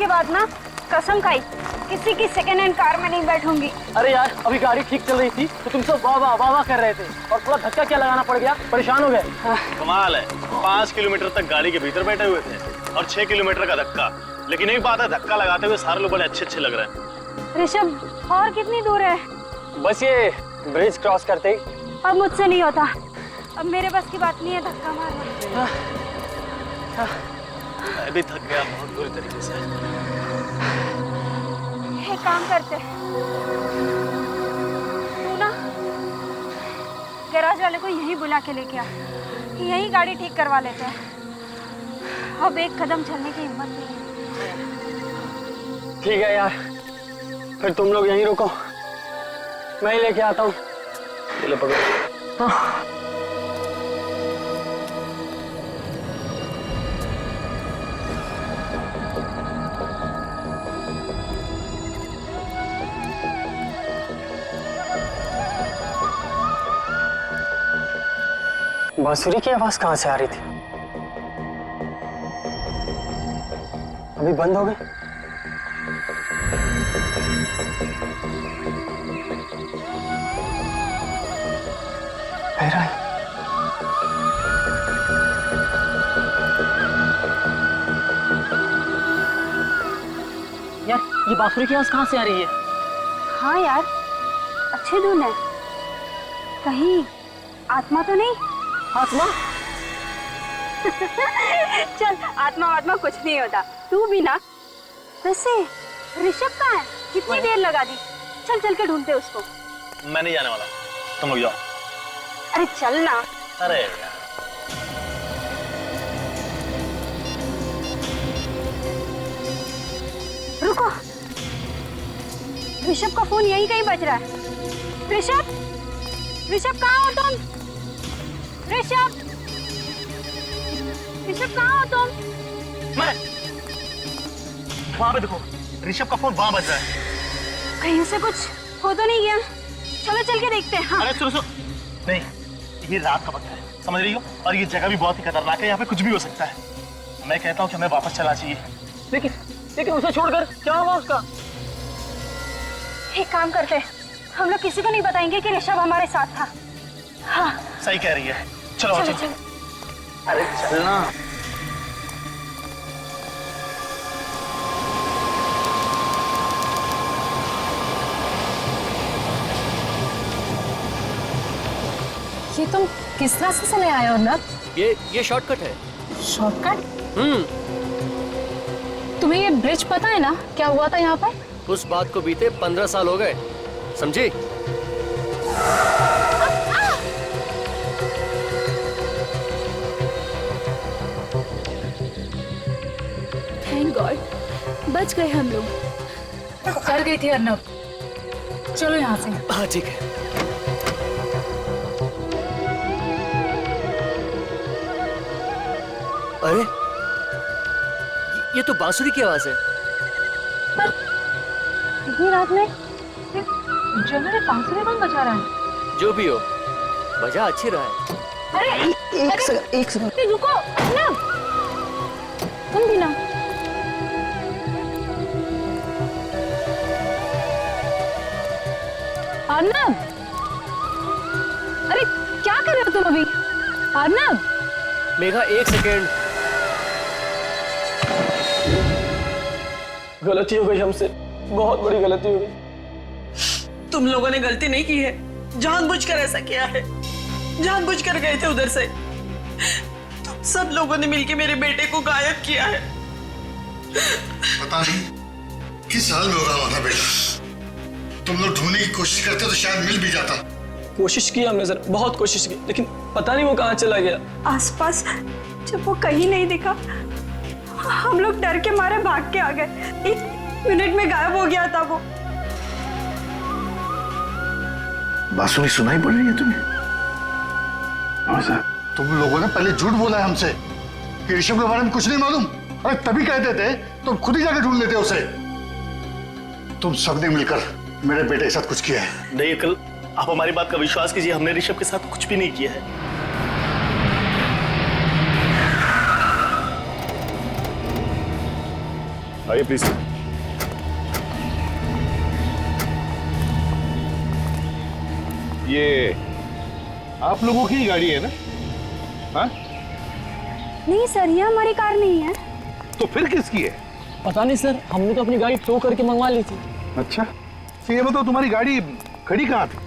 के बाद ना कसम खाई किसी की सेकेंड हैंड कार में नहीं बैठूंगी। अरे यार अभी गाड़ी ठीक चल रही थी तो तुम सब वाह वाह वाह वाह कर रहे थे और थोड़ा धक्का क्या लगाना पड़ गया, परेशान हो गए। कमाल है, 5 किलोमीटर तक गाड़ी के भीतर बैठे हुए थे और 6 किलोमीटर का धक्का। लेकिन एक बात है, धक्का लगाते हुए सारे लोग बड़े अच्छे अच्छे लग रहे हैं। ऋषभ और कितनी दूर है? बस ये ब्रिज क्रॉस करते ही। अब मुझसे नहीं होता, अब मेरे बस की बात नहीं है धक्का मारना। मैं भी थक गया बहुत बुरी तरीके से। एक काम करते, तू ना गैराज वाले को यहीं बुला के लेके आ, यहीं गाड़ी ठीक करवा लेते हैं। अब एक कदम चलने की हिम्मत नहीं है। ठीक है यार, फिर तुम लोग यहीं रुको, मैं ही लेके आता हूँ। ले पकड़ो। बांसुरी की आवाज कहाँ से आ रही थी? अभी बंद हो गई। यार ये बांसुरी की आवाज कहाँ से आ रही है? हाँ यार, अच्छी धुन है। कहीं आत्मा तो नहीं? आत्मा? चल आत्मा कुछ नहीं होता, तू भी ना। वैसे ऋषभ कहाँ है? कितनी देर लगा दी? चल चल के ढूंढते उसको। मैं नहीं जाने वाला, तुम लोग जाओ। अरे चल ना। अरे यार रुको, ऋषभ का फोन यहीं कहीं बज रहा है। ऋषभ कहाँ हो तुम? ऋषभ कहाँ हो तुम? मैं वहां पे देखो, ऋषभ का फोन वहां बज रहा है। कहीं से कुछ हो तो नहीं गया? चलो चल के देखते हैं। हाँ। अरे सुनो नहीं, ये रात का वक्त है, समझ रही हो, और ये जगह भी बहुत ही खतरनाक है, यहाँ पे कुछ भी हो सकता है। मैं कहता हूँ कि हमें वापस चलना चाहिए। लेकिन उसे छोड़कर क्या हुआ उसका? एक काम करते हैं, हम लोग किसी को नहीं बताएंगे कि ऋषभ हमारे साथ था। हाँ सही कह रही है, चलो चलो चलो। चलो। अरे चलना। ये तुम किस रास्ते से ले आए हो ना? ये शॉर्टकट है। शॉर्टकट? तुम्हें ये ब्रिज पता है ना, क्या हुआ था यहाँ पर? उस बात को बीते 15 साल हो गए, समझी? थैंक गॉड, बच गए हम लोग। कर गई थी अर्नब। चलो यहाँ से। हाँ ठीक है। अरे ये तो बांसुरी की आवाज है। इतनी रात में जगह में बांसुरी कौन बजा रहा है? जो भी हो, बजा अच्छी रहा है। अरे एक सेकंड रुको ना, तुम भी ना। अर्नब, अरे क्या कर रहे हो तुम अभी? अर्नब, मेघा एक सेकेंड। गलती हो गई हमसे, बहुत बड़ी गलती हो गई। तुम लोगों ने गलती नहीं की है, जानबूझकर ऐसा किया है, जानबूझकर गए थे उधर से। तुम सब लोगों ने मिलकर मेरे बेटे को गायब किया है। पता नहीं किस हाल में होगा हमारा बेटा। तुम लोग ढूंढने की कोशिश करते तो शायद मिल भी जाता। कोशिश की हमने सर, बहुत कोशिश की, लेकिन पता नहीं वो कहाँ चला गया। आसपास जब वो कहीं नहीं दिखा, हम लोग डर के मारे भाग के आ गए। 1 मिनट में गायब हो गया था वो। बांसुरी सुनाई पड़ रही है तुम्हें? तुम लोगों ने पहले झूठ बोला है हमसे कि ऋषभ के बारे में कुछ नहीं मालूम। अरे तभी कहते थे तो खुद ही जाकर ढूंढ लेते उसे। तुम सबने मिलकर मेरे बेटे के साथ कुछ किया है। नहीं अंकल, आप हमारी बात का विश्वास कीजिए, हमने ऋषभ के साथ कुछ भी नहीं किया है। आइए प्लीज। ये आप लोगों की गाड़ी है ना? हाँ? नहीं सर, ये हमारी कार नहीं है। तो फिर किसकी है? पता नहीं सर, हमने तो अपनी गाड़ी टो करके मंगवा ली थी। अच्छा, तो ये बताओ तुम्हारी गाड़ी खड़ी कहाँ थी?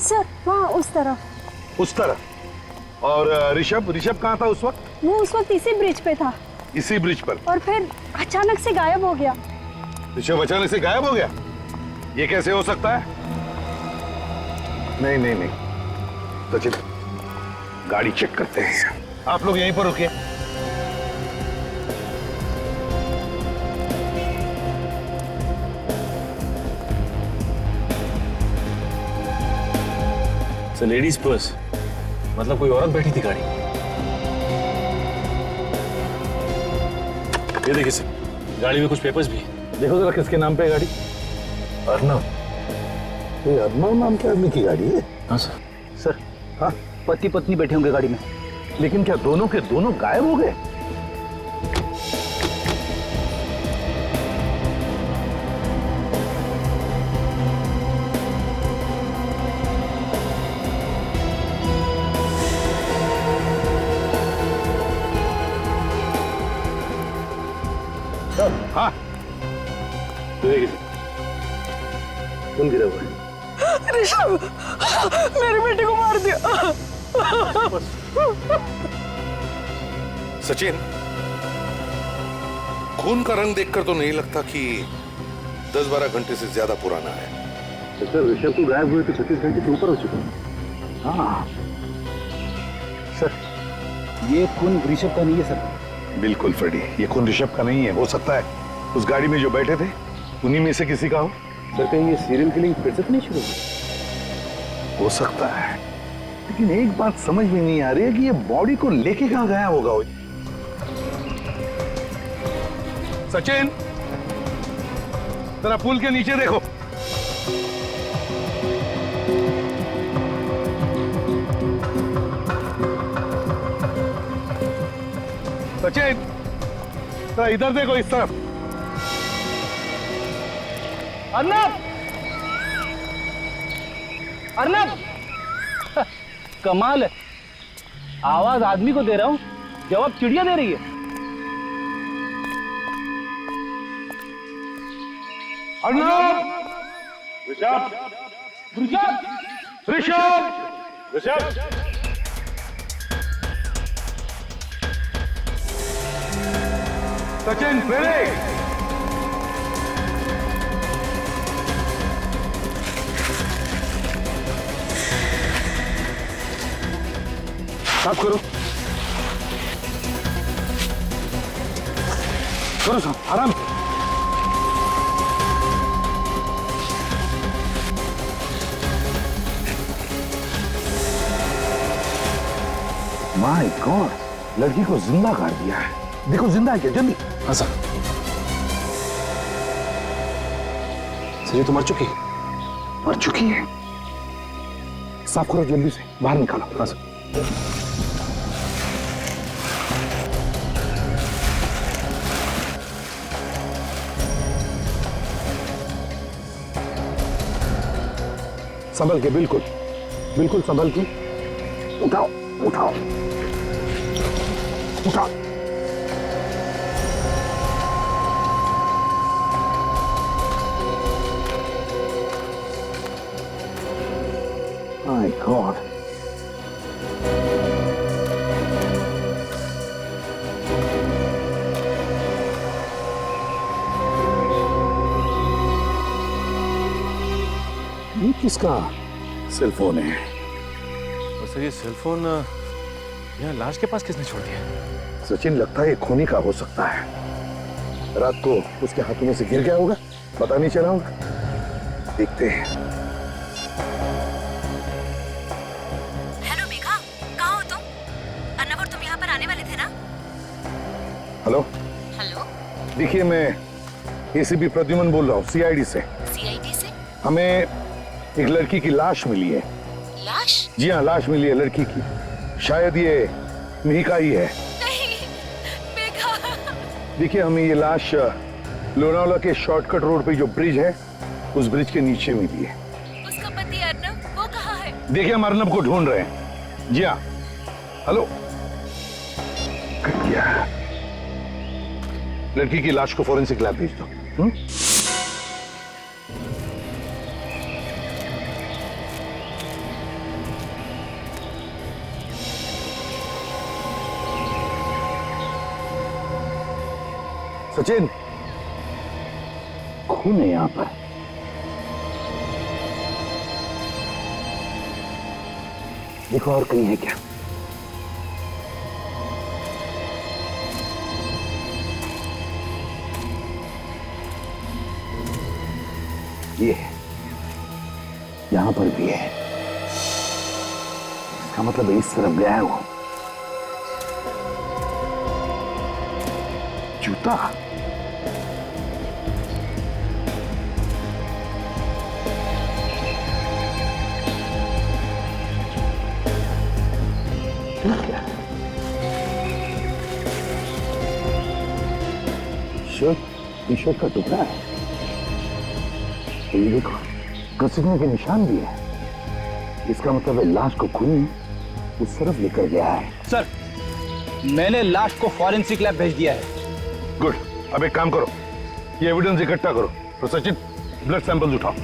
सर वहाँ उस तरफ। उस तरफ। और ऋषभ कहाँ था उस वक्त? वो उस वक्त इसी ब्रिज पे था इसी ब्रिज पर। और फिर अचानक से गायब हो गया। ऋषभ अचानक से गायब हो गया? ये कैसे हो सकता है? नहीं नहीं नहीं, सचिन गाड़ी चेक करते हैं। आप लोग यहीं पर रुकिए। सर लेडीज पर्स, मतलब कोई औरत बैठी थी गाड़ी। ये देखिए सर, गाड़ी में कुछ पेपर्स भी हैं। देखो जरा किसके नाम पे है गाड़ी? अर्नव। ये अर्नव नाम के आदमी की गाड़ी है? हाँ सर। सर हाँ, पति पत्नी बैठे होंगे गाड़ी में। लेकिन क्या दोनों के दोनों गायब हो गए? हाँ, ये देखिए कौन गिरा हुआ है? ऋषभ, मेरे बेटे को मार दिया। सचिन, खून का रंग देखकर तो नहीं लगता कि 10-12 घंटे से ज्यादा पुराना है। सर ऋषभ तो गायब हुए तो 36 घंटे से ऊपर हो चुका है। हाँ सर, ये खून ऋषभ का नहीं है सर। बिल्कुल फ्रेडी, ये खून ऋषभ का नहीं है। हो सकता है उस गाड़ी में जो बैठे थे उन्हीं में से किसी का हो। सर कहीं ये सीरियल किलिंग फिर से नहीं शुरू हुई? हो सकता है, लेकिन एक बात समझ में नहीं आ रही है कि ये बॉडी को लेके कहां गया होगा वो। सचिन, जरा पुल के नीचे देखो। सचिन, जरा इधर देखो, इस तरफ। अर्नब! अर्नब! कमाल है, आवाज आदमी को दे रहा हूं, जवाब चिड़िया दे रही है। अर्नब! ऋषभ, ऋषभ! ऋषभ! ऋषभ, सचिन ब्रेक! साफ करो, करो साफ, आराम। माय गॉड, लड़की को जिंदा कर दिया है। देखो जिंदा है क्या? जल्दी। हाँ सर। सर ये तो मर चुकी है। मर चुकी है? साफ करो जल्दी से, बाहर निकालो। हाँ सर। संभल के, बिल्कुल बिल्कुल संभल के। उठाओ उठाओ उठाओ। माय गॉड, ये किसका सेल फोन है? और सर ये सेल फोन यहाँ लाश के पास किसने छोड़ दिया? सचिन, लगता है ये खूनी का हो सकता है। रात को उसके हाथों में से गिर गया होगा, पता नहीं चला होगा। देखते हैं। हेलो मेघा, कहाँ हो तुम? अर्नव और तुम यहाँ पर आने वाले थे ना? हेलो हेलो, देखिए, मैं एसीपी प्रद्युमन बोल रहा हूँ, सीआईडी से। सीआईडी से? हमें एक लड़की की लाश मिली है। लाश? जी हाँ, लाश मिली है लड़की की। शायद ये मिहिका ही है। नहीं, मेघा। देखिए, हमें ये लाश लोनावाला के शॉर्टकट रोड पे जो ब्रिज है, उस ब्रिज के नीचे मिली है। उसका पति अर्नब वो कहाँ है? देखिए, हम अर्नब को ढूंढ रहे हैं। जी हाँ, हेलो। क्या लड़की की लाश को फॉरेंसिक लैब भेज दो। सचिन, खून है यहां पर। देखो और कहीं है क्या? ये है, यहां पर भी है। इसका मतलब इस तरफ गया है वो। जूता। टी शर्ट का टुकड़ा है। ये देखो, घसीटने के निशान भी है। इसका मतलब है लाश को खून उस तरफ लेकर गया है। सर, मैंने लाश को फॉरेंसिक लैब भेज दिया है। गुड। अब एक काम करो, ये एविडेंस इकट्ठा करो। तो सचिन, ब्लड सैंपल्स उठाओ।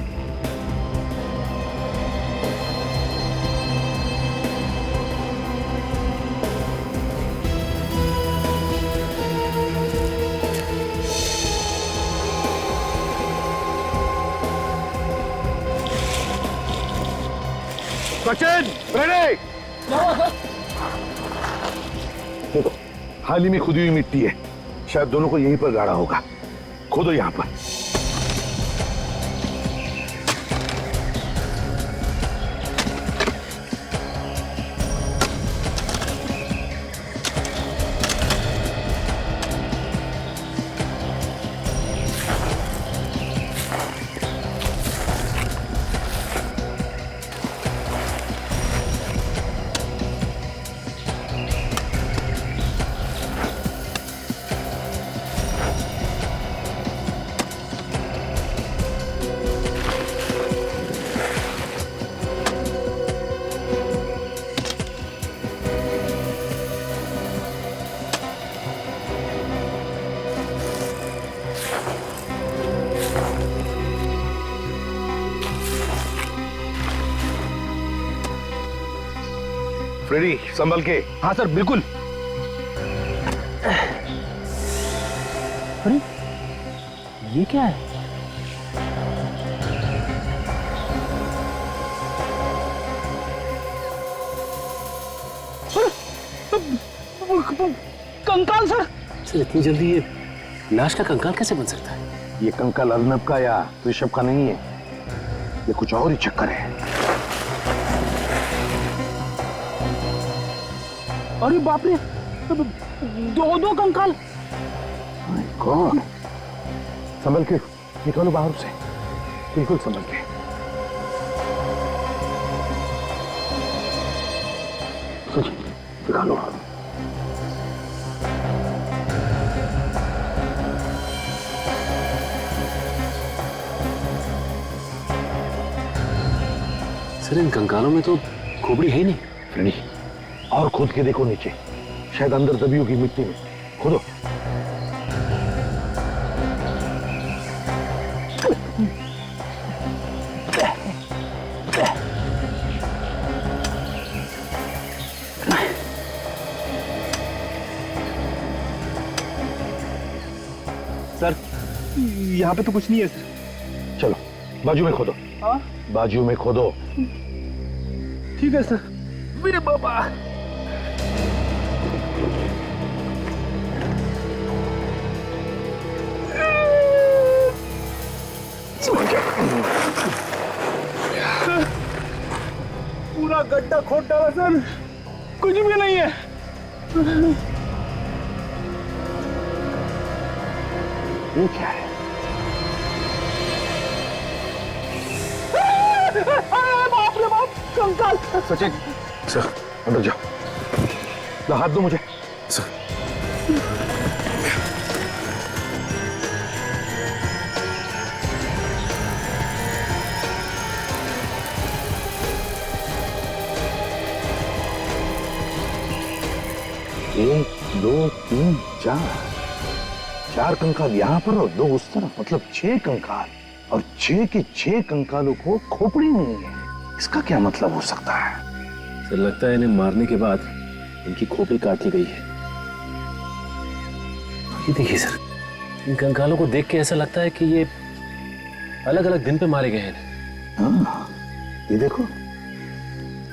सचिन, रेडी? देखो, हाल ही में खुदी हुई मिट्टी है। शायद दोनों को यहीं पर गाड़ा होगा। खोदो यहां पर। फ्रेडी, संभल के। हाँ सर, बिल्कुल। अरे, ये क्या है? कंकाल सर। सर, इतनी जल्दी ये लाश का कंकाल कैसे बन सकता है? ये कंकाल अर्नब का या ऋषभ का नहीं है। ये कुछ और ही चक्कर है। अरे बाप रे, दो कंकाल। कौन? संभल के निकालो बाहर से, बिल्कुल संभल के। निकालो। सर, इन कंकालों में तो खोपड़ी है ही नहीं। फ्रेडी, और खोद के देखो नीचे, शायद अंदर दबी होगी मिट्टी में। खोदो। सर, यहाँ पे तो कुछ नहीं है सर। चलो, बाजू में खोदो। हाँ? बाजू में खोदो। ठीक है सर। मेरे बाबा। पूरा गड्ढा खोद डाला सर, कुछ भी नहीं है। ये क्या है? बाप रे बाप, कंकाल। सचिन, सर, अंदर जाओ। हाथ दो मुझे। सर। 2, 3, 4 कंकाल यहाँ पर और 2 उस तरफ, मतलब 6 कंकाल, और 6 के 6 कंकालों को खोपड़ी नहीं है। इसका क्या मतलब हो सकता है? सर लगता है इन्हें मारने के बाद इनकी खोपड़ी काट ली गई है। ये देखिए सर, इन कंकालों को देख के ऐसा लगता है कि ये अलग अलग दिन पे मारे गए हैं। हाँ, ये देखो,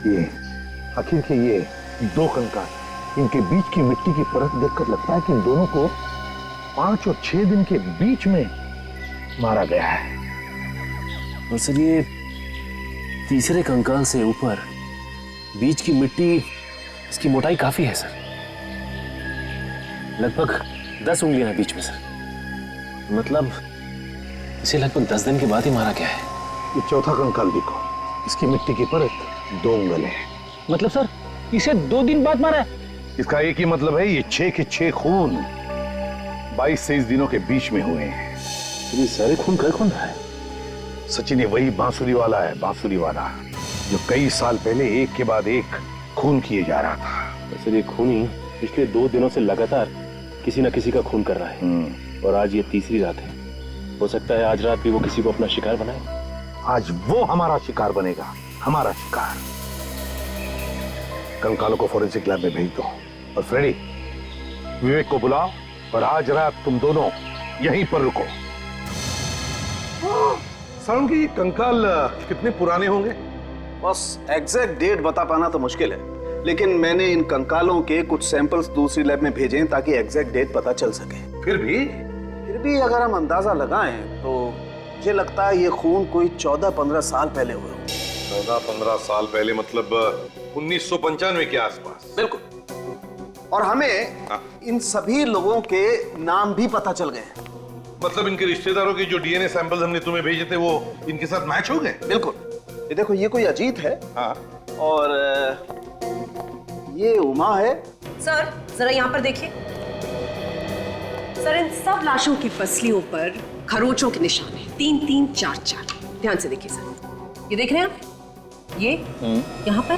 ये आखिर के ये 2 कंकाल, इनके बीच की मिट्टी की परत देखकर लगता है कि इन दोनों को 5 और 6 दिन के बीच में मारा गया है। और सर ये तीसरे कंकाल से ऊपर बीच की मिट्टी, इसकी मोटाई काफी है सर, लगभग 10 उंगलियां हैं बीच में सर। मतलब इसे लगभग 10 दिन के बाद ही मारा गया है। ये चौथा कंकाल देखो, इसकी मिट्टी की परत 2 उंगल है। मतलब सर इसे 2 दिन बाद मारा है? इसका एक ही मतलब है, ये 6 के 6 खून 22 से 23 दिनों के बीच में हुए हैं। ये सारे खून कहाँ खून रहा है? सचिन, ये वही बांसुरी वाला है, बांसुरी वाला जो कई साल पहले एक के बाद एक खून किए जा रहा था। सर ये खूनी पिछले 2 दिनों से लगातार किसी न किसी का खून कर रहा है, और आज ये तीसरी रात है। हो सकता है आज रात भी वो किसी को अपना शिकार बनाए। आज वो हमारा शिकार बनेगा, हमारा शिकार। कंकालों को फॉरेंसिक लैब में भेज दो, और फ्रेडी, विवेक को बुलाओ, और आज रात तुम दोनों यहीं पर रुको। साउंड की कंकाल कितने पुराने होंगे? बस एग्जैक्ट डेट बता पाना तो मुश्किल है, लेकिन मैंने इन कंकालों के कुछ सैंपल्स दूसरी लैब में भेजे हैं ताकि एग्जैक्ट डेट पता चल सके। फिर भी अगर हम अंदाजा लगाएं तो मुझे लगता है ये खून कोई 14-15 साल पहले हुए होंगे। 14-15 साल पहले मतलब 1995 के आसपास। बिल्कुल। और हमें इन सभी लोगों के नाम भी पता चल गए। मतलब इनके रिश्तेदारों के जो डीएनए सैंपल हमने तुम्हें भेजे थे वो इनके साथ मैच हो गए? बिल्कुल। ये देखो, ये कोई अजीत है। हाँ। और ये उमा है। सर जरा यहाँ पर देखिए। सर इन सब लाशों की पसलियों पर खरोचों के निशान हैं, 3-3, 4-4। ध्यान से देखिए सर, ये देख रहे हैं आप? ये यहाँ पर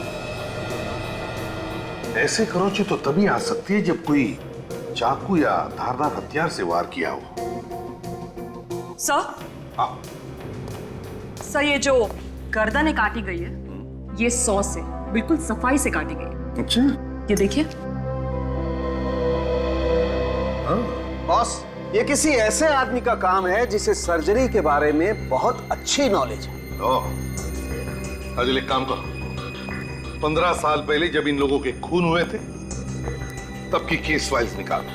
ऐसे खरोंचे तो तभी आ सकती है जब कोई चाकू या धारदार हथियार से वार किया हो। सर, सर ये जो गर्दन काटी गई है, ये 100 से बिल्कुल सफाई से काटी गई। अच्छा, ये देखिए। बॉस, ये किसी ऐसे आदमी का काम है जिसे सर्जरी के बारे में बहुत अच्छी नॉलेज है। ओह, अजल एक काम करो, 15 साल पहले जब इन लोगों के खून हुए थे तब की केस फाइल्स निकालो,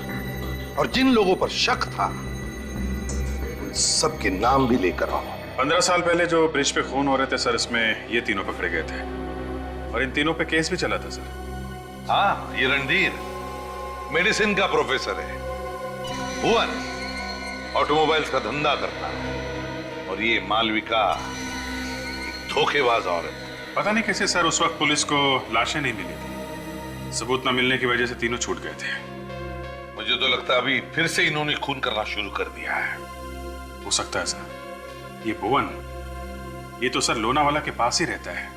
और जिन लोगों पर शक था उन सबके नाम भी लेकर आओ। 15 साल पहले जो ब्रिज पे खून हो रहे थे सर, इसमें ये तीनों पकड़े गए थे, और इन तीनों पे केस भी चला था सर। हाँ, ये रणधीर मेडिसिन का प्रोफेसर है, भुवन ऑटोमोबाइल्स का धंधा करता है, और ये मालविका एक धोखेबाज औरत। पता नहीं कैसे सर उस वक्त पुलिस को लाशें नहीं मिली थी, सबूत न मिलने की वजह से तीनों छूट गए थे। मुझे तो लगता है अभी फिर से इन्होंने खून करना शुरू कर दिया है। हो सकता है सर, ये भुवन, ये तो सर लोनावाला के पास ही रहता है।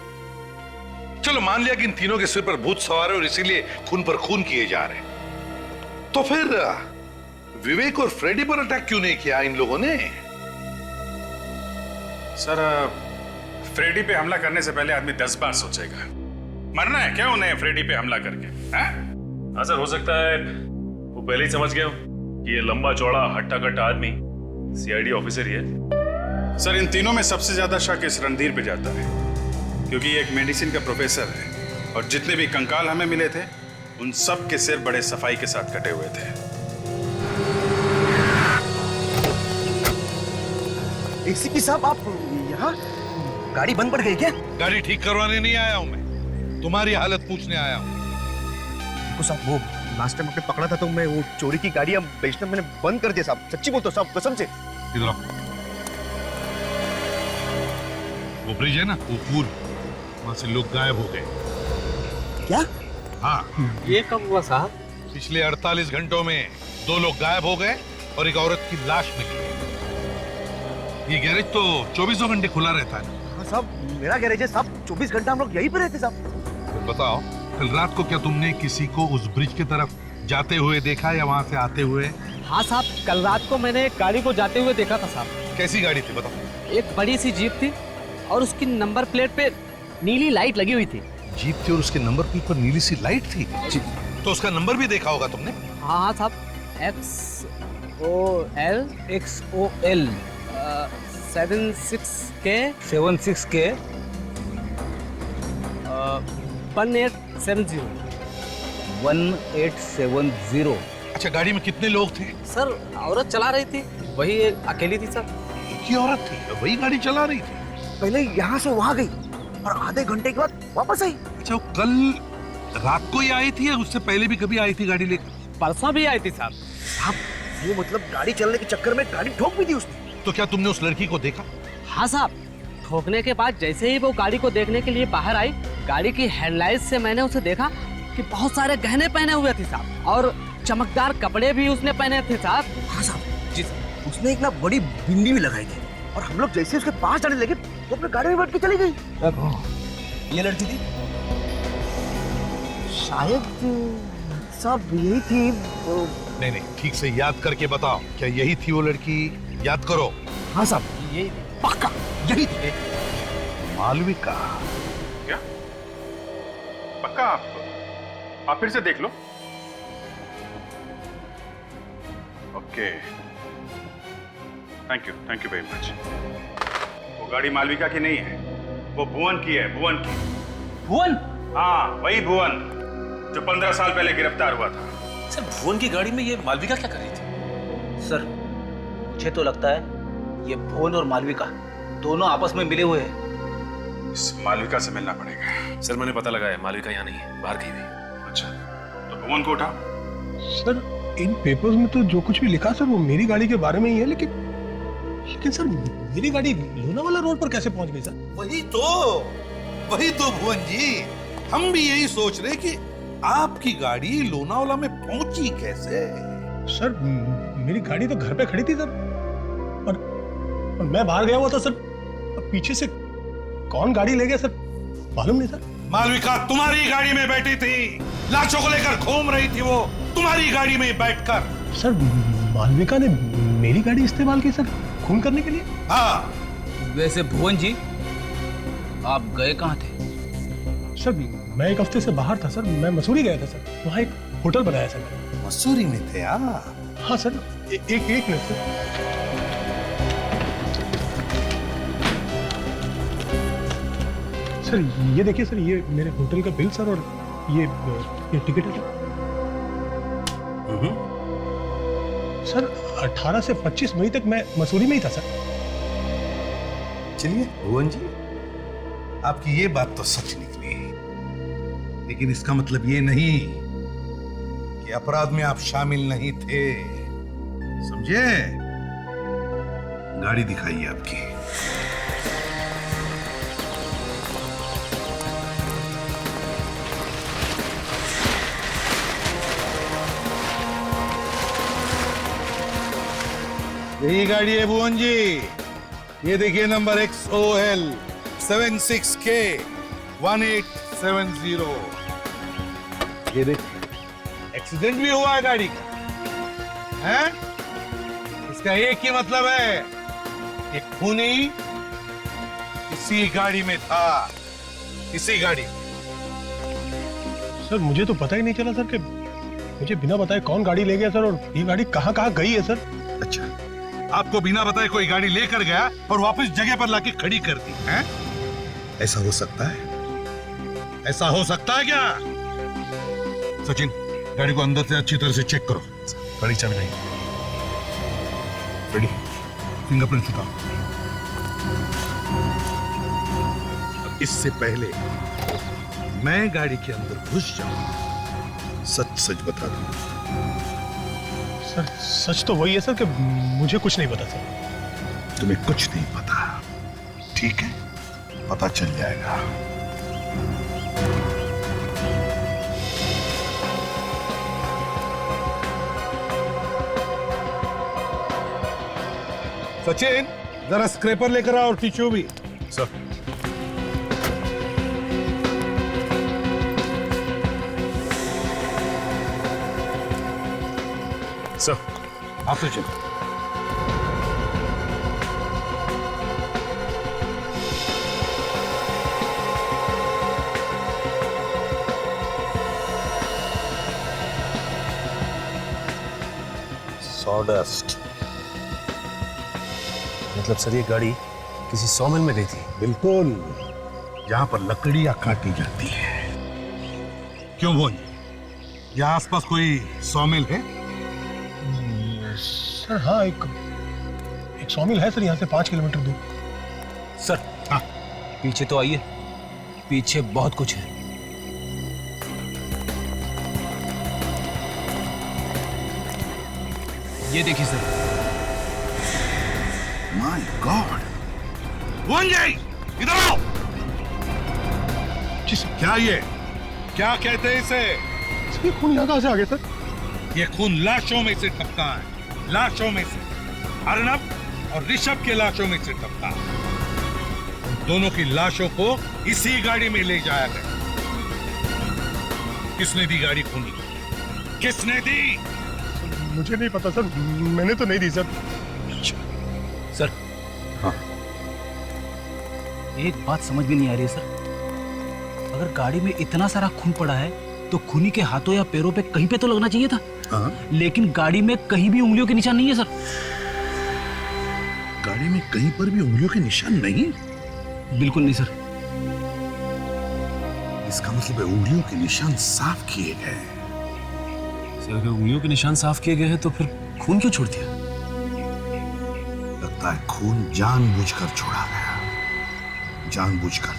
चलो मान लिया कि इन तीनों के सिर पर भूत सवार है और इसीलिए खून पर खून किए जा रहे हैं, तो फिर विवेक और फ्रेडी पर अटैक क्यों नहीं किया इन लोगों ने? सर फ्रेडी पे हमला करने से पहले आदमी 10 बार सोचेगा। मरना है क्या उन्हें फ्रेडी पे हमला करके? हाँ सर, हो सकता है वो पहले ही समझ गए हो कि ये लंबा चौड़ा हट्टा कट्टा आदमी सीआईडी ऑफिसर ही है। सर इन तीनों में सबसे ज्यादा शक इस रणधीर पे जाता है, क्योंकि ये एक मेडिसिन का प्रोफेसर है, और जितने भी कंकाल हमें मिले थे उन सब के सिर बड़े सफाई के साथ कटे हुए थे। एसीपी साहब, आप यहाँ? गाड़ी बंद पड़ गई क्या? गाड़ी ठीक करवाने नहीं आया हूं मैं, तुम्हारी हालत पूछने आया हूं। देखो साहब, वो लास्ट टाइम आपने पकड़ा था तो मैं वो चोरी की गाड़ी अब बेचना मैंने बंद कर दिया साहब। सच्ची बोलता हूं साहब, कसम से। इधर आओ। वो ब्रिज है ना, वो पुल, वहां से लोग गायब हो गए। क्या? हाँ। ये कब हुआ साहब? पिछले 48 घंटों में 2 लोग गायब हो गए और एक औरत की लाश मिली। ये गैरेज तो 24 घंटे खुला रहता है ना? हाँ साहब, मेरा गैरेज है साहब, 24 घंटा हम लोग यहीं पे रहते साहब। तो बताओ, कल रात को क्या तुमने किसी को उस ब्रिज की तरफ जाते हुए देखा या वहां से आते हुए? हाँ साहब, कल रात को मैंने एक गाड़ी को जाते हुए देखा था साहब। कैसी गाड़ी थी बताओ? एक बड़ी सी जीप थी और उसकी नंबर प्लेट पे नीली लाइट लगी हुई थी। जीप थी और उसके नंबर प्लेट पर नीली सी लाइट थी? तो उसका नंबर भी देखा होगा तुमने? हाँ हाँ साहब, XOL 76K 1870 1870। अच्छा, गाड़ी में कितने लोग थे? सर, औरत चला रही थी, वही अकेली थी सर। एक ही औरत थी, वही गाड़ी चला रही थी? पहले यहाँ से वहां गई और आधे घंटे के बाद वापस आई। अच्छा, वो कल रात को ही आई थी या उससे पहले भी कभी आई थी गाड़ी लेकर? परसों भी आई थी साहब। साहब, वो मतलब गाड़ी चलने के चक्कर में गाड़ी ठोक भी दी उसने। तो क्या तुमने उस लड़की को देखा? हाँ साहब, ठोकने के बाद जैसे ही वो गाड़ी को देखने के लिए बाहर आई, गाड़ी की हेडलाइट से मैंने उसे देखा कि बहुत सारे गहने पहने हुए थे साहब, और चमकदार कपड़े भी उसने पहने थे साहब। हाँ साहब जी साहब, उसने एक ना बड़ी बिंदी भी लगाई थी और हम लोग जैसे उसके पास जाने लगे वो अपने गाड़ी में बैठ के चली गई। ये लड़की थी शायद साहब, यही थी वो। नहीं, ठीक से याद करके बताओ, क्या यही थी वो लड़की? याद करो। हाँ साहब, यही पक्का यही थी। मालविका। क्या पक्का? आप फिर से देख लो। Okay, thank you very much. वो गाड़ी मालविका की नहीं है, वो भुवन की है। भुवन की। भुवन? हाँ, वही भुवन जो 15 साल पहले गिरफ्तार हुआ था। सर, भुवन की गाड़ी में ये मालविका क्या कर रही थी? सर, मुझे तो लगता है ये भुवन और मालविका दोनों आपस में मिले हुए हैं। इस मालविका से मिलना पड़ेगा। सर, मैंने पता लगाया, मालविका यहाँ नहीं है, बाहर गई हुई। अच्छा, तो भुवन को उठाओ। सर, इन पेपर्स में तो जो कुछ भी लिखा सर वो मेरी गाड़ी के बारे में ही है, लेकिन सर मेरी गाड़ी लोनावाला रोड पर कैसे पहुंच गई सर? वही तो भुवन जी, हम भी यही सोच रहे कि आपकी गाड़ी लोनावाला में पहुंची कैसे? सर, मेरी गाड़ी तो घर पे खड़ी थी सर, और मैं बाहर गया हुआ था सर। अब पीछे से कौन गाड़ी ले गया सर मालूम नहीं सर। मालविका तुम्हारी गाड़ी में बैठी थी, लाशों को लेकर घूम रही थी वो तुम्हारी गाड़ी में बैठकर। सर, मालविका ने मेरी गाड़ी इस्तेमाल की सर खून करने के लिए? हाँ। वैसे भुवन जी, आप गए कहाँ थे? सर, मैं एक हफ्ते से बाहर था सर, मैं मसूरी गया था सर, वहाँ एक होटल बनाया सर। मसूरी में थे? हाँ सर, एक मिनट सर। सर, ये देखिए सर, ये मेरे होटल का बिल सर, और ये टिकट है सर। 18 से 25 मई तक मैं मसूरी में ही था सर। चलिए भुवन जी, आपकी ये बात तो सच निकली, लेकिन इसका मतलब ये नहीं कि अपराध में आप शामिल नहीं थे, समझे? गाड़ी दिखाइए आपकी। यही गाड़ी है भुवन जी, ये देखिए नंबर XOL 76K 1870। ये देखिए, एक्सीडेंट भी हुआ है गाड़ी का, हैं? इसका एक ही मतलब है कि खूनी इसी गाड़ी में था, इसी गाड़ी में। सर, मुझे तो पता ही नहीं चला सर कि मुझे बिना बताए कौन गाड़ी ले गया सर, और ये गाड़ी कहाँ कहाँ गई है सर। अच्छा, आपको बिना बताए कोई गाड़ी लेकर गया और वापस जगह पर लाके खड़ी कर दी, हैं? ऐसा हो सकता है? ऐसा हो सकता है क्या? सचिन, गाड़ी को अंदर से अच्छी तरह से चेक करो। गाड़ी चाबी नहीं। रेडी? फिंगरप्रिंट निकालो। इससे पहले मैं गाड़ी के अंदर घुस जाऊं, सच बता दूं। सर, सच तो वही है सर कि मुझे कुछ नहीं पता सर। तुम्हें कुछ नहीं पता, ठीक है? पता चल जाएगा। सचिन, जरा स्क्रैपर लेकर आओ और टिश्यू भी। सर। सर आप तो चलो। सॉडस्ट मतलब सर ये गाड़ी किसी सॉमिल में गई थी? बिल्कुल, जहां पर लकड़ियां काटी जाती है। क्यों भोज, यहाँ आसपास कोई सॉमिल है? सर हाँ, एक सॉमिल है सर, यहाँ से 5 किलोमीटर दूर। सर हाँ, पीछे तो आइए, पीछे बहुत कुछ है। ये देखिए सर। माय गॉड, इधर आओ। क्या ये, क्या कहते हैं इसे? ये खून यहाँ कहाँ से आ गया सर? ये खून लाशों में से टपका है, लाशों में से। अर्नब और ऋषभ के लाशों में से टपका। उन दोनों की लाशों को इसी गाड़ी में ले जाया गया। किसने दी गाड़ी खूनी? किसने दी? मुझे नहीं पता सर, मैंने तो नहीं दी सर। सर हाँ, एक बात समझ में नहीं आ रही है सर। अगर गाड़ी में इतना सारा खून पड़ा है तो खूनी के हाथों या पैरों पे कहीं पे तो लगना चाहिए था। लेकिन गाड़ी में कहीं भी उंगलियों के निशान नहीं है सर। गाड़ी में कहीं पर भी उंगलियों के निशान नहीं? बिल्कुल नहीं सर। इसका मतलब है उंगलियों के निशान साफ किए गए। सर अगर उंगलियों के निशान साफ किए गए हैं तो फिर खून क्यों छोड़ दिया? लगता है खून जानबूझकर छोड़ा गया, जानबूझकर।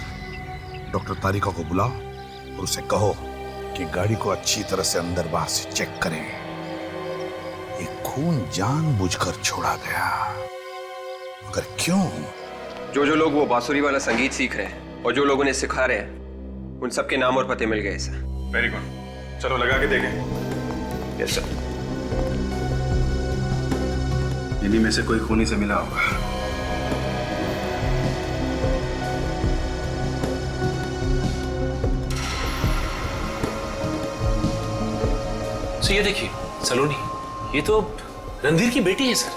डॉक्टर तारिका को बुलाओ और उसे कहो कि गाड़ी को अच्छी तरह से अंदर बाहर से चेक करें। ये खून जानबूझकर छोड़ा गया, मगर क्यों? जो लोग वो बांसुरी वाला संगीत सीख रहे हैं और जो लोग उन्हें सिखा रहे हैं, उन सबके नाम और पते मिल गए सर। वेरी गुड, चलो लगा के देखें। Yes sir. इन्हीं में से कोई खूनी से मिला होगा। तो ये देखिए सलोनी, ये तो रणधीर की बेटी है सर।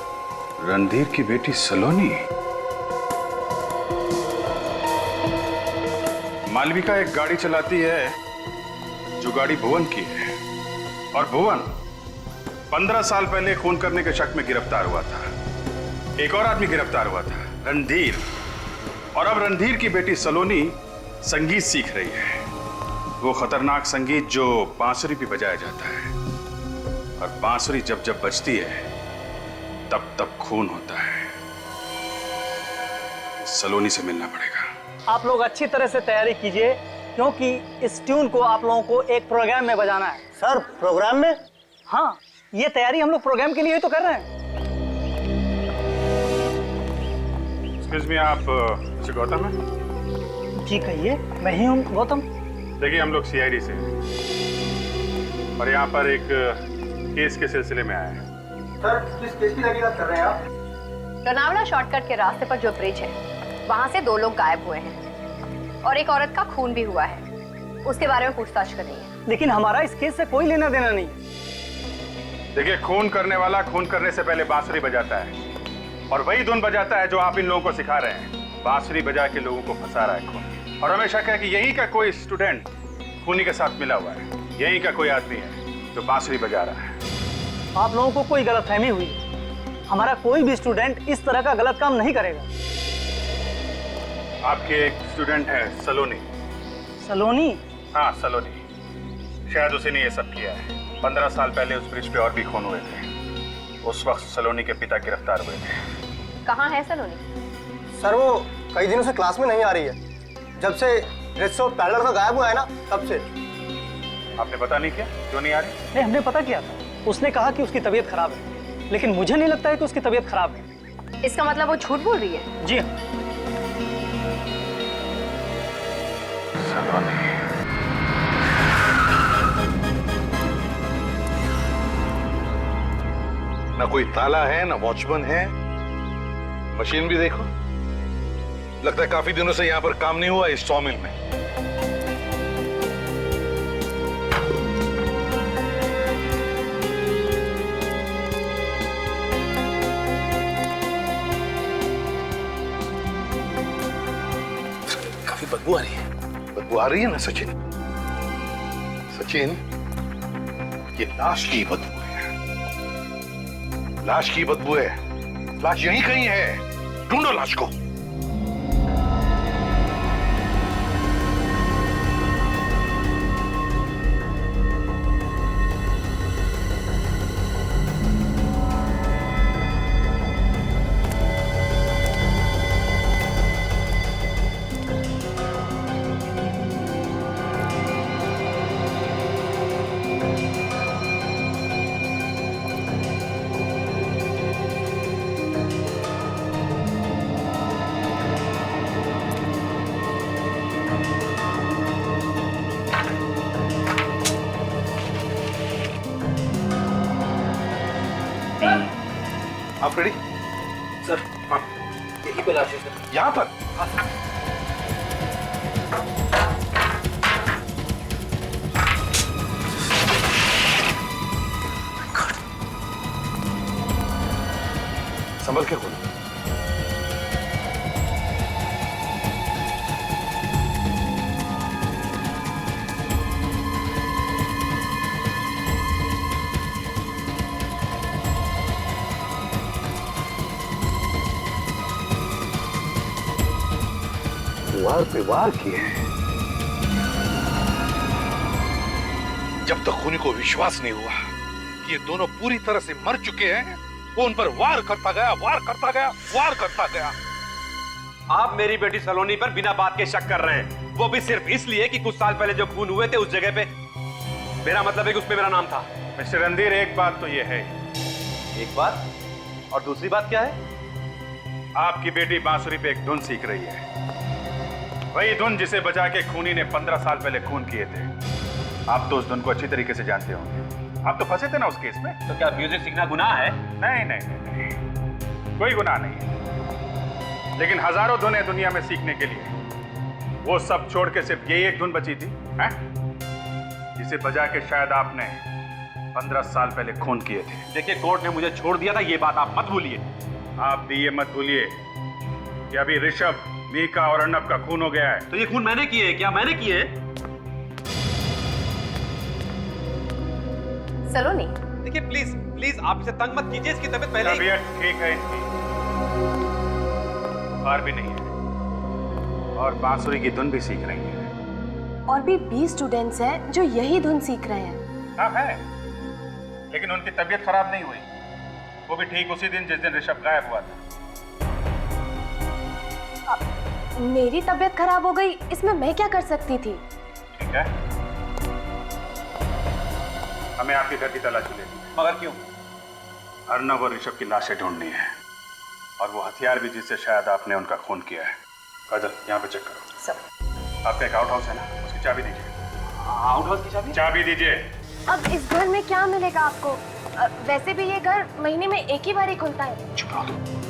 रणधीर की बेटी सलोनी? मालविका एक गाड़ी चलाती है जो गाड़ी भुवन की है, और भुवन 15 साल पहले खून करने के शक में गिरफ्तार हुआ था। एक और आदमी गिरफ्तार हुआ था, रणधीर। और अब रणधीर की बेटी सलोनी संगीत सीख रही है, वो खतरनाक संगीत जो बांसुरी पे बजाया जाता है। और बांसुरी जब जब बजती है तब तब खून होता है। सलोनी से मिलना पड़ेगा। आप लोग अच्छी तरह से तैयारी कीजिए, क्योंकि इस ट्यून को आप लोगों को एक प्रोग्राम में बजाना है। सर प्रोग्राम में? हाँ, ये तैयारी हम लोग प्रोग्राम के लिए ही तो कर रहे हैं। एक्सक्यूज मी, आप गौतम हैं? जी कहिए, मैं ही हूँ गौतम। देखिए हम लोग सीआईडी से हैं और यहाँ पर एक केस के सिलसिले में आए हैं। सर किस केस की तहकीकात कर रहे हैं आप? लोनावला शॉर्टकट के रास्ते पर जो ब्रिज है, वहाँ से 2 लोग गायब हुए हैं और एक औरत का खून भी हुआ है। उसके बारे में पूछताछ कर रही है। लेकिन हमारा इस केस से कोई लेना देना नहीं। देखिए, खून करने वाला खून करने से पहले बांसुरी बजाता है, और वही धुन बजाता है जो आप इन लोगों को सिखा रहे हैं। बांसुरी बजा के लोगों को फंसा रहा है खून। और हमें शक है कि यहीं का कोई स्टूडेंट खूनी के साथ मिला हुआ है। यहीं का कोई आदमी है जो बांसुरी बजा रहा है। आप लोगों को कोई गलतफहमी हुई। हमारा कोई भी स्टूडेंट इस तरह का गलत काम नहीं करेगा। आपके एक स्टूडेंट है सलोनी। सलोनी? हाँ सलोनी, शायद उसी ने ये सब किया है। 15 साल पहले उस ब्रिज पे और भी खून हुए थे। उस वक्त सलोनी के पिता गिरफ्तार हुए थे। कहाँ है सलोनी? सर वो कई दिनों से क्लास में नहीं आ रही है। जब से ऋषभ पैडलर का गायब हुआ है ना, तब से। आपने पता नहीं किया क्यों नहीं आ रही? नहीं, हमने पता किया था। उसने कहा कि उसकी तबीयत खराब है, लेकिन मुझे नहीं लगता है कि उसकी तबीयत खराब है। इसका मतलब वो झूठ बोल रही है? जी हाँ। ना कोई ताला है, ना वॉचमैन है। मशीन भी देखो, लगता है काफी दिनों से यहाँ पर काम नहीं हुआ इस सॉमिल में। काफी बदबू आ रही है। बदबू आ रही है ना सचिन? सचिन, ये लाश की बदबू है। लाश की बदबू है। लाश यहीं कहीं है, ढूंढो लाश को। आप रेडी? सर हाँ, यही पे लाश है सर। यहाँ पर? संभल के खोलो। वार पे वार किए हैं। जब तक खूनी को विश्वास नहीं हुआ कि ये दोनों पूरी तरह से मर चुके हैं, वो उन पर वार करता गया, वार करता गया, वार करता गया। आप मेरी बेटी सलोनी पर बिना बात के शक कर रहे हैं, वो भी सिर्फ इसलिए कि कुछ साल पहले जो खून हुए थे उस जगह पे मेरा मतलब है कि उस पे मेरा नाम था। मिस्टर रणधीर, एक बात तो ये है। एक बात? और दूसरी बात क्या है? आपकी बेटी बांसुरी पे एक धुन सीख रही है, वही धुन जिसे बजा के खूनी ने 15 साल पहले खून किए थे। आप तो उस धुन को अच्छी तरीके से जानते होंगे, आप तो फंसे थे ना उस केस में। तो क्या म्यूजिक सीखना गुनाह है? नहीं नहीं नहीं, कोई गुनाह नहीं है। लेकिन हजारों धुनें दुनिया में सीखने के लिए, वो सब छोड़ के सिर्फ यही एक धुन बची थी, है? जिसे बजा के शायद आपने 15 साल पहले खून किए थे। देखिए, कोर्ट ने मुझे छोड़ दिया था, ये बात आप मत भूलिए। आप भी ये मत भूलिए कि अभी ऋषभ, मीका और अर्नब का खून हो गया है। तो ये खून मैंने किए? क्या मैंने किए? सलोनी, देखिए प्लीज प्लीज आप इसे तंग मत कीजिए, इसकी तबीयत पहले तबीयत ठीक है इनकी, बुखार भी नहीं है और बांसुरी की धुन भी सीख रही है। और भी 20 स्टूडेंट्स हैं जो यही धुन सीख रहे हैं। हाँ है, लेकिन उनकी तबीयत खराब नहीं हुई, वो भी ठीक उसी दिन जिस दिन ऋषभ गायब हुआ था। मेरी तबीयत खराब हो गई, इसमें मैं क्या कर सकती थी? ठीक है, हमें आपके घर की तलाशी लेनी है। मगर क्यों? अर्नब और ऋषभ की लाशें ढूंढनी है, और वो हथियार भी जिससे शायद आपने उनका खून किया है। काजल, यहाँ पे चेक करो। सर, आपका एक आउट हाउस है ना, उसकी चाबी दीजिए। आउट हाउस की चाबी? चाबी दीजिए। अब इस घर में क्या मिलेगा आपको? वैसे भी ये घर महीने में एक ही बार ही खुलता है। चुप रहो तुम।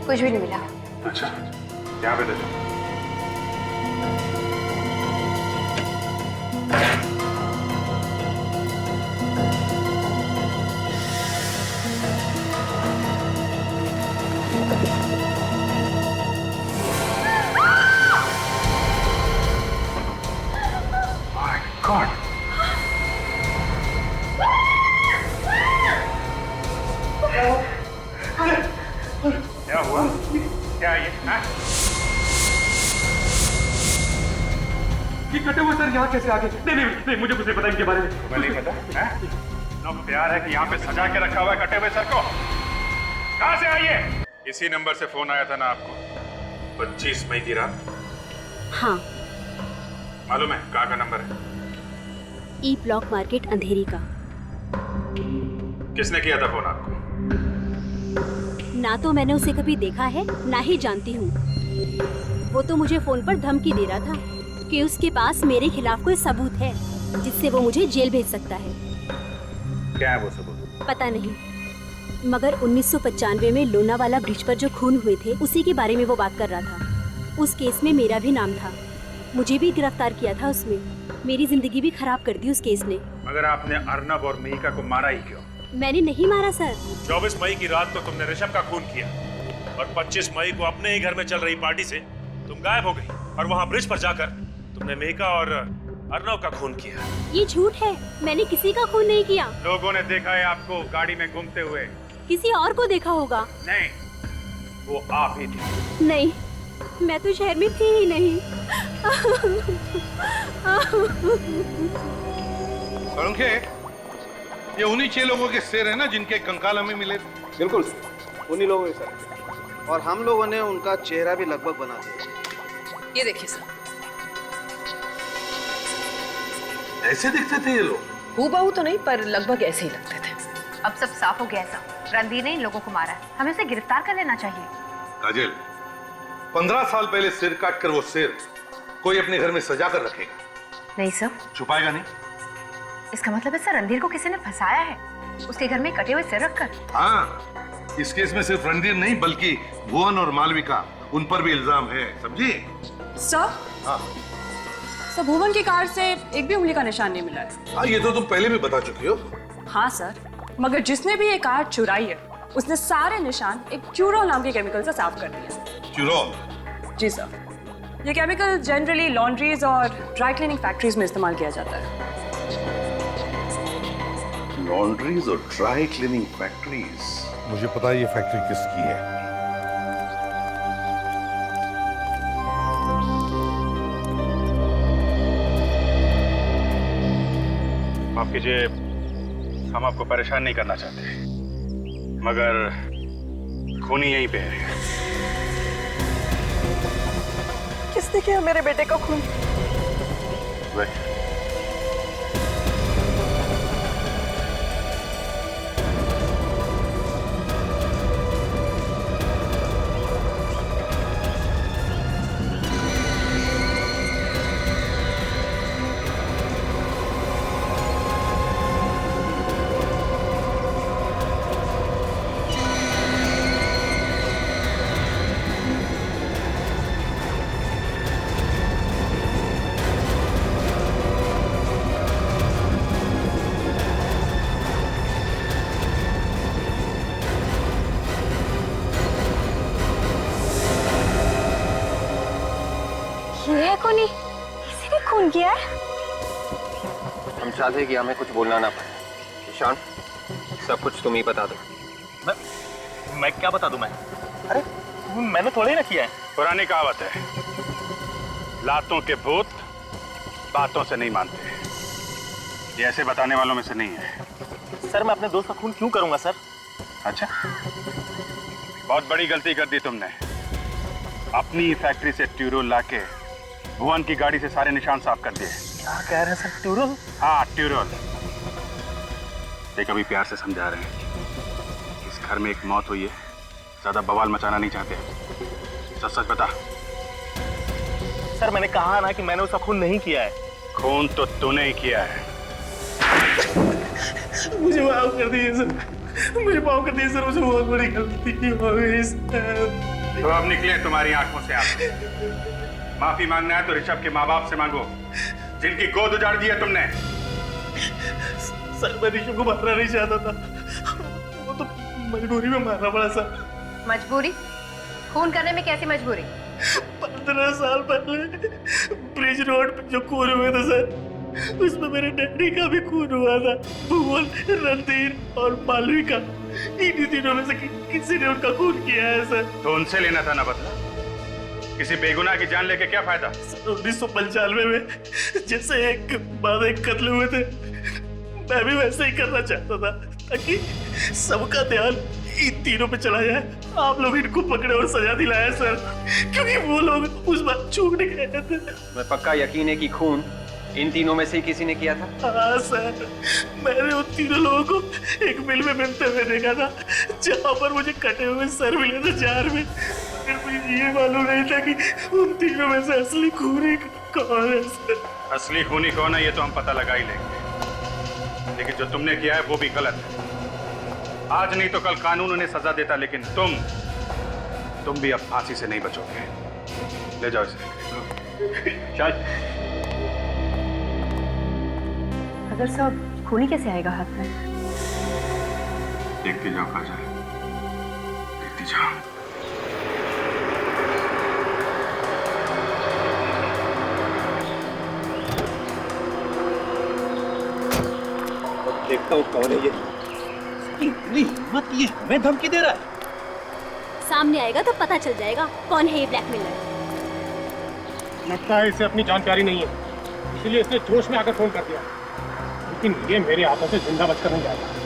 कुछ भी नहीं मिला। अच्छा, यहाँ पे देखो। My God! क्या हुआ? क्या ये? ये कटे हुए सर यहाँ कैसे आ गए? नहीं नहीं नहीं, मुझे कुछ नहीं पता इनके बारे में। तुम्हें नहीं पता? हैं? इतना प्यार है कि यहाँ पे सजा के रखा हुआ है कटे हुए सर को। कहाँ से आई है? इसी नंबर से फोन आया था ना आपको 25 मई की रात? हाँ। मालूम है कहाँ का नंबर है? ई ब्लॉक मार्केट अंधेरी का। किसने किया था फोन आपको? ना तो मैंने उसे कभी देखा है, ना ही जानती हूँ। वो तो मुझे फोन पर धमकी दे रहा था कि उसके पास मेरे खिलाफ कोई सबूत है जिससे वो मुझे जेल भेज सकता है। क्या है वो सबूत? पता नहीं, मगर 1995 में लोनावाला ब्रिज पर जो खून हुए थे उसी के बारे में वो बात कर रहा था। उस केस में मेरा भी नाम था, मुझे भी गिरफ्तार किया था उसमें। मेरी जिंदगी भी खराब कर दी उस केस ने। मगर आपने अर्नब और मिहिका को मारा ही क्यों? मैंने नहीं मारा सर। 24 मई की रात को तुमने ऋषभ का खून किया और 25 मई को अपने ही घर में चल रही पार्टी से तुम गायब हो गई और वहाँ ब्रिज पर जाकर तुमने मिहिका और अर्नब का खून किया। ये झूठ है, मैंने किसी का खून नहीं किया। लोगों ने देखा है आपको गाड़ी में घूमते हुए। किसी और को देखा होगा। नहीं, वो आप ही थी। नहीं, मैं तो शहर में थी ही नहीं। सोलंके, ये उन्हीं 6 लोगों के सिर है ना जिनके कंकाल हमें मिले थे? बिल्कुल उन्हीं लोगों के सर, और हम लोगों ने उनका चेहरा भी लगभग बना दिया। ये देखिए सर, ऐसे दिखते थे ये लोग? हूबहू तो नहीं, पर लगभग ऐसे ही लगते थे। अब सब साफ हो गया है साहब, रणधीर ने इन लोगों को मारा है, हमें उसे गिरफ्तार कर लेना चाहिए। काजल, 15 साल पहले सिर काट कर वो सिर कोई अपने घर में सजा कर रखेगा? नहीं सर। छुपाएगा नहीं? इसका मतलब है सर रणधीर को किसी ने फंसाया है, उसके घर में कटे हुए सिर रखकर। हाँ, इस केस में सिर्फ रणधीर नहीं बल्कि भुवन और मालविका, उन पर भी इल्जाम है, समझी? सर, हाँ सर, भुवन की कार से एक भी उंगली का निशान नहीं मिला है। हाँ, ये तो तुम पहले भी बता चुकी हो। हाँ सर, मगर जिसने भी ये कार चुराई है उसने सारे निशान एक क्यूरोल नाम के केमिकल से साफ कर दिए। क्यूरोल? जी सर, ये केमिकल जनरली लॉन्ड्रीज और ड्राई क्लीनिंग फैक्ट्रीज में इस्तेमाल किया जाता है। लॉन्ड्रीज और ड्राई क्लीनिंग फैक्ट्रीज? मुझे पता है ये फैक्ट्री किसकी है। माफ कीजिए, हम आपको परेशान नहीं करना चाहते, मगर खूनी यहीं पे है। किसने किया मेरे बेटे का खून? वही। ये खूनी, किसी ने खून किया है? हम चाहते कि हमें कुछ बोलना ना पड़े। ईशान, सब कुछ तुम ही बता दो। मैं क्या बता दूं? मैं अरे मैंने थोड़ा ही ना किया है। पुरानी कहावत है, लातों के भूत बातों से नहीं मानते। ये ऐसे बताने वालों में से नहीं है। सर, मैं अपने दोस्त का खून क्यों करूंगा सर? अच्छा, बहुत बड़ी गलती कर दी तुमने। अपनी फैक्ट्री से ट्यूरोल लाके भुवन की गाड़ी से सारे निशान साफ कर दिए। क्या कह रहे हैं सर? ट्यूरोल? हाँ, ट्यूरोल। देख, अभी प्यार से समझा रहे हैं, इस घर में एक मौत हुई है, ज्यादा बवाल मचाना नहीं चाहते। सच सच बता। सर, मैंने कहा ना कि मैंने उसका खून नहीं किया है। खून तो तूने ही किया है। मुझे माफ कर दीजिए सर, मुझे माफ कर दीजिए सर, मुझे बहुत बड़ी गलती हो गई सर। तो अब निकले तुम्हारी आंखों से आंसू। माफी मांगना है तो ऋषभ के माँ बाप से मांगो, जिनकी गोद उजाड़ दी है तुमने। सर, मैं ऋषभ को मारना नहीं चाहता था, वो तो मजबूरी में मारना पड़ा सर। मजबूरी? खून करने में कैसी मजबूरी? 15 साल पहले ब्रिज रोड पे जो खून हुए थे सर, उसमें मेरे डैडी का भी खून हुआ था। भुवन, रणधीर और मालविका, इन्हीं तीनों में से किसी ने उनका खून किया है सर। तो उनसे लेना था ना बदला। किसी बेगुनाह की जान लेके क्या फायदा? 1995 में जैसे एक बाद एक कत्ल हुए थे, मैं भी वैसे ही करना चाहता था, ताकि सबका ध्यान इन तीनों पे चला जाए। आप लोग इनको पकड़े और सजा दिलाया सर, क्योंकि वो लोग उस बात छूट गए थे। मैं पक्का यकीन है कि खून इन तीनों में से ही किसी ने किया था। हाँ सर, मैंने उन तीनों लोगों को एक मिल में मिलते हुए देखा था, जहाँ पर मुझे कटे हुए सर मिले थे जार में। फिर मुझे ये मालूम नहीं था कि उन तीनों में से असली खूनी कौन है सर। असली खूनी कौन है ये तो हम पता लगा ही लेंगे, लेकिन जो तुमने किया है वो भी गलत है। आज नहीं तो कल कानून उन्हें सजा देता, लेकिन तुम भी अब फांसी से नहीं बचोगे। ले जाओ इसे। चल। अगर साहब खूनी कैसे आएगा हाथ में? देखते जाओ काजल, देखते जाओ। देखता हूँ कौन है ये। इतनी हिम्मत, ये हमें धमकी दे रहा है। सामने आएगा तो पता चल जाएगा कौन है ये ब्लैकमेलर। लगता है इसे अपनी जानकारी नहीं है, इसलिए इसने जोश में आकर फोन कर दिया। लेकिन ये मेरे हाथों से जिंदा बचकर नहीं जाएगा।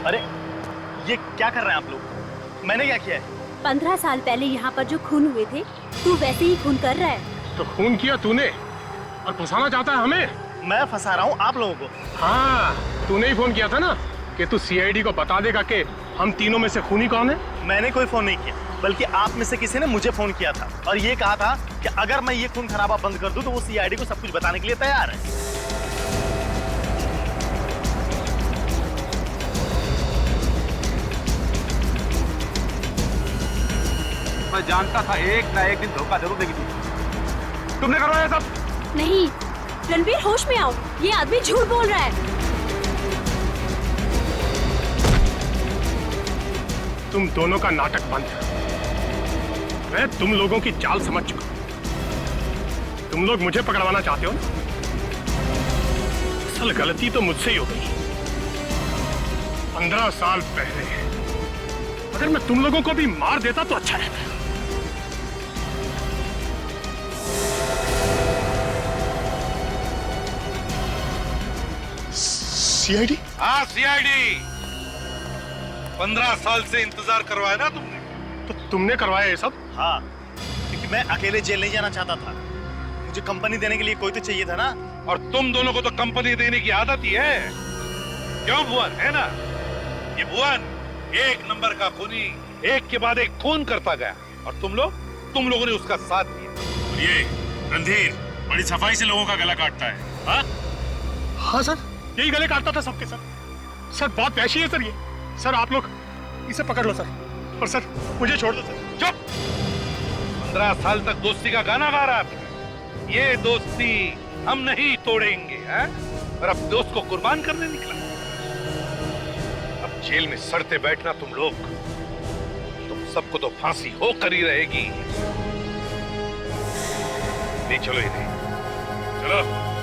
अरे ये क्या कर रहे हैं आप लोग? मैंने क्या किया है? 15 साल पहले यहाँ पर जो खून हुए थे, तू वैसे ही खून कर रहा है। तो खून किया तूने और फंसाना चाहता है हमें? मैं फंसा रहा हूँ आप लोगों को? हाँ, तूने ही फोन किया था ना कि तू सीआईडी को बता देगा कि हम तीनों में से खूनी कौन है। मैंने कोई फोन नहीं किया, बल्कि आप में से किसी ने मुझे फोन किया था और ये कहा था कि अगर मैं ये खून खराबा बंद कर दूं तो वो सीआईडी को सब कुछ बताने के लिए तैयार है। मैं जानता था एक ना एक दिन धोखा जरूर देगी तुम। तुमने करवाया सब? नहीं, रणबीर होश में आओ, ये आदमी झूठ बोल रहा है। तुम दोनों का नाटक बंद। मैं तुम लोगों की चाल समझ चुका हूं। तुम लोग मुझे पकड़वाना चाहते हो ना? असल गलती तो मुझसे ही हो गई। 15 साल पहले अगर मैं तुम लोगों को भी मार देता तो अच्छा रहता। सीआईडी? हाँ सीआईडी। 15 साल से इंतजार करवाया ना तुमने? तो तुमने करवाया ये सब? हाँ, क्योंकि मैं अकेले जेल नहीं जाना चाहता था। मुझे कंपनी देने के लिए कोई तो चाहिए था ना। और तुम दोनों को तो कंपनी देने की आदत ही है, क्यों भुवन? है ना? ये भुवन एक नंबर का खूनी, एक के बाद एक खून करता गया और तुम लोगों ने उसका साथ दिया। ये रणधीर बड़ी सफाई से लोगों का गला काटता है। हाँ? हाँ सर, यही गले काटता था सबके सर। सर बहुत वैशी है सर ये। सर आप लोग इसे पकड़ लो सर, और सर मुझे छोड़ दो सर। चुप! 15 साल तक दोस्ती का गाना गा रहा था। ये दोस्ती हम नहीं तोड़ेंगे, हैं? और अब दोस्त को कुर्बान करने निकला। अब जेल में सड़ते बैठना तुम लोग, तुम सबको तो फांसी होकर ही रहेगी। नहीं चलो इन्हें, चलो।